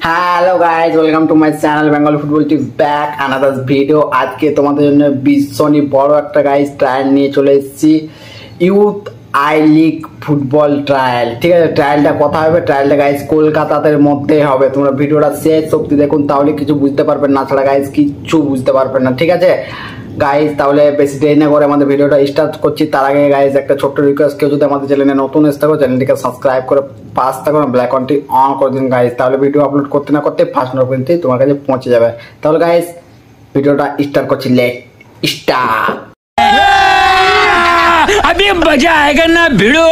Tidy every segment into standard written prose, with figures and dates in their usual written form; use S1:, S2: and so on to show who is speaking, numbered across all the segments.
S1: Hello guys, welcome to my channel Bengal football tip back another video. আজকে তোমাদের জন্য ভীষণই বড় একটা গাইজ ট্রায়াল নিয়ে চলে এসেছি, youth I league football trial. ঠিক আছে, ট্রায়ালটা কোথায় হবে? ট্রায়ালটা গাইজ কলকাতার মধ্যে হবে। তোমরা ভিডিওটা শেষ অবধি দেখুন, তাহলে কিছু বুঝতে পারবেন না, ছাড়া গাইজ কিচ্ছু বুঝতে পারবেন না। ঠিক আছে গাইজ, তাহলে বেশি দেরি না করে আমাদের ভিডিওটা স্টার্ট করছি। তার আগে গাইজ একটা ছোট্ট রিকোয়েস্ট, কেউ যদি আমাদের চ্যানেলে নতুন এসে থাকো চ্যানেলটিকে সাবস্ক্রাইব করে পাশ থাকো ব্ল্যাক আইকনটি অন করে দিন গাইজ, তাহলে ভিডিও আপলোড করতে না করতে ফার্স্ট নোটিফিকেশন তোমার কাছে পৌঁছে যাবে। তাহলে গাইজ ভিডিওটা স্টার্ট করছি, লেট স্টার্ট।
S2: अभी मजा आएगा ना भिड़ो।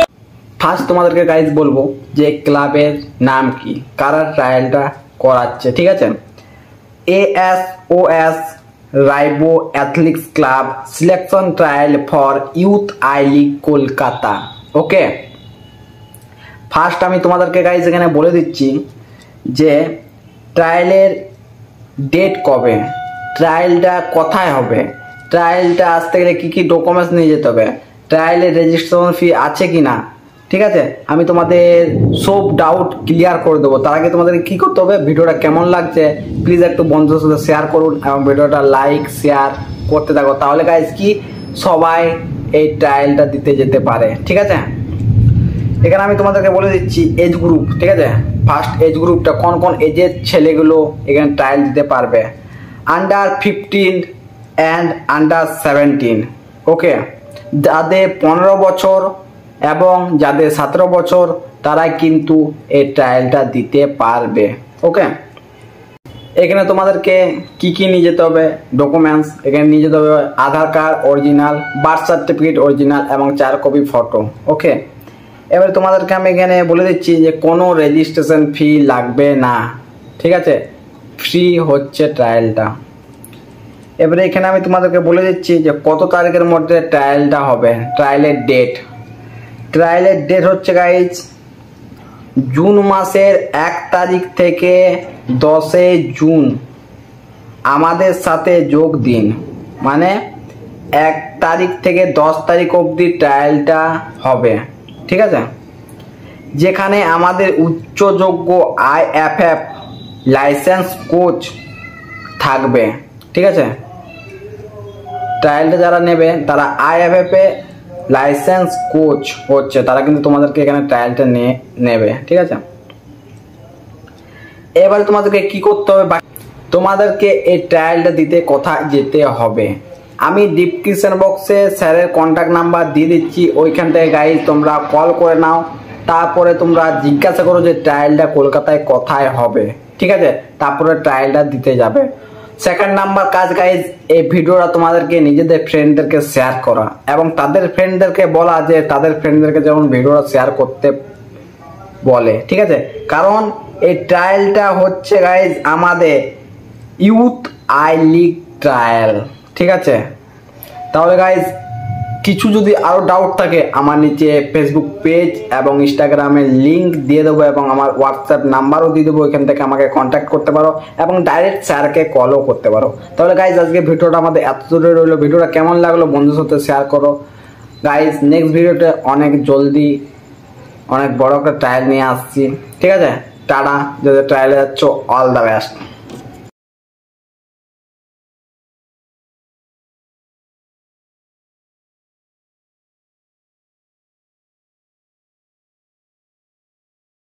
S1: ফার্স্ট তোমাদেরকে গাইজ বলবো যে ক্লাবের নাম কি, কারা ট্রায়ালটা করাচ্ছে। ঠিক আছে, ASOS ribo athletics club selection trial for youth I league Kolkata. Okay, first আমি তোমাদেরকে গাইজ এখানে বলে দিচ্ছি যে ট্রায়ালের ডেট কবে, ট্রায়ালটা কোথায় হবে, ট্রায়ালটা আসতে গেলে কী কী ডকুমেন্টস নিয়ে যেতে হবে, ট্রায়ালের রেজিস্ট্রেশন ফি আছে কি না। ঠিক আছে, আমি তোমাদের সব ডাউট ক্লিয়ার করে দেবো। তার আগে তোমাদের কী করতে হবে, ভিডিওটা কেমন লাগছে প্লিজ একটু বন্ধুদের সাথে শেয়ার করুন এবং ভিডিওটা লাইক শেয়ার করতে থাকো, তাহলে গাইজ কি সবাই এই ট্রায়ালটা দিতে যেতে পারে। ঠিক আছে, এখানে আমি তোমাদেরকে বলে দিচ্ছি এজ গ্রুপ। ঠিক আছে, ফার্স্ট এজ গ্রুপটা কোন কোন এজের ছেলেগুলো এখানে ট্রায়াল দিতে পারবে, আন্ডার 15 অ্যান্ড আন্ডার 17। ওকে, যাদের 15 বছর এবং যাদের 17 বছর তারাই কিন্তু এই ট্রায়ালটা দিতে পারবে। ওকে, এখানে তোমাদেরকে কি কি নিয়ে যেতে হবে ডকুমেন্টস, এখানে নিয়ে যেতে হবে Aadhaar card original, birth certificate original এবং 4 কপি ফটো। ওকে, এবারে তোমাদেরকে আমি এখানে বলে দিচ্ছি যে কোনো রেজিস্ট্রেশন ফি লাগবে না। ঠিক আছে, ফ্রি হচ্ছে ট্রায়ালটা। এবারে এখানে আমি তোমাদেরকে বলে দিচ্ছি যে কত তারিখের মধ্যে ট্রায়ালটা হবে, ট্রায়ালের ডেট হচ্ছে গাইজ জুন মাসের 1 তারিখ থেকে 10 জুন আমাদের সাথে যোগ দিন, মানে 1 তারিখ থেকে 10 তারিখ অবধি ট্রায়ালটা হবে। ঠিক আছে, যেখানে আমাদের উচ্চযোগ্য IFF লাইসেন্স কোচ থাকবে। ঠিক আছে, ট্রায়ালটা যারা নেবে তারা IFF এ লাইসেন্স কোচ হচ্ছে, তারা কিন্তু তোমাদেরকে এখানে ট্রায়ালটা নিয়ে নেবে। ঠিক আছে, এবারে তোমাদেরকে কি করতে হবে, তোমাদেরকে এই ট্রায়ালটা দিতে কোথায় যেতে হবে আমি ডিসক্রিপশন বক্সে স্যারের কন্ট্যাক্ট নাম্বার দিয়ে দিচ্ছি, ওইখান থেকে গাইজ তোমরা কল করে নাও, তারপরে তোমরা জিজ্ঞাসা করো যে ট্রায়ালটা কলকাতায় কোথায় হবে। ঠিক আছে, তারপরে ট্রায়ালটা দিতে যাবে। সেকেন্ড নাম্বার কাজ গাইজ, এই ভিডিওটা তোমাদেরকে নিজেদের ফ্রেন্ডদেরকে শেয়ার করা এবং তাদের ফ্রেন্ডদেরকে বলা যে তাদের ফ্রেন্ডদেরকে যেমন ভিডিওটা শেয়ার করতে বলে। ঠিক আছে, কারণ এই ট্রায়ালটা হচ্ছে গাইজ আমাদের ইউথ আই লিগ ট্রায়াল। ঠিক আছে, তাহলে গাইজ কিছু যদি আরও ডাউট থাকে আমার নিচে ফেসবুক পেজ এবং ইনস্টাগ্রামের লিঙ্ক দিয়ে দেবো এবং আমার হোয়াটসঅ্যাপ নাম্বারও দিয়ে দেবো, এখান থেকে আমাকে কন্ট্যাক্ট করতে পারো এবং ডাইরেক্ট স্যারকে কলও করতে পারো। তাহলে গাইজ আজকে ভিডিওটা আমাদের এত দূরে রইলো, ভিডিওটা কেমন লাগলো বন্ধুর সাথে শেয়ার করো গাইজ। নেক্সট ভিডিওতে অনেক জলদি অনেক বড় একটা ট্রায়াল নিয়ে আসছি। ঠিক আছে, টাটা, যদি ট্রায়ালে যাচ্ছ অল দ্য বেস্ট।